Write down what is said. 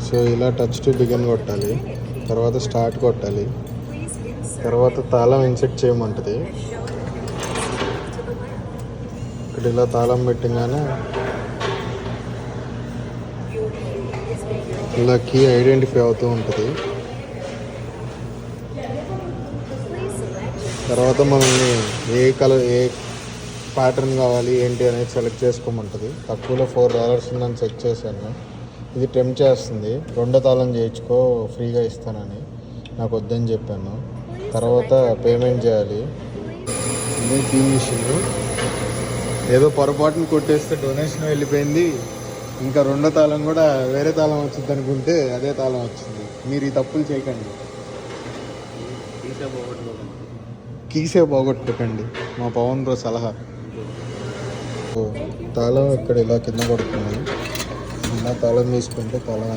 So ఇలా touch to begin కొట్టాలి, తర్వాత స్టార్ట్ కొట్టాలి, తర్వాత తాళం ఇన్సెట్ చేయమంటుంది. ఇక్కడ ఇలా తాళం పెట్టగానే ఇలా కీ ఐడెంటిఫై అవుతూ ఉంటుంది. తర్వాత మనల్ని ఏ కలర్ ఏ ప్యాటర్న్ కావాలి ఏంటి అనేది సెలెక్ట్ చేసుకోమంటుంది. తక్కువలో $4 ఉందని సెట్ చేశాను. ఇది టెంప్ట్ చేస్తుంది, రెండో తాళం చేయించుకో ఫ్రీగా ఇస్తానని. నాకు వద్దని చెప్పాను. తర్వాత పేమెంట్ చేయాలి. ఇది కీ మిషన్. ఏదో పొరపాటును కొట్టేస్తే డొనేషన్ వెళ్ళిపోయింది. ఇంకా రెండో తాళం కూడా వేరే తాళం వచ్చింది అనుకుంటే అదే తాళం వచ్చింది. మీరు ఈ తప్పులు చేయకండి, కీసే పోగొట్టుకోకండి. మా పవన్ బ్రో సలహా. తాళం ఇక్కడ ఇలా కింద పడుతుంది. ఇలా తాళం తీసుకుంటే తాళం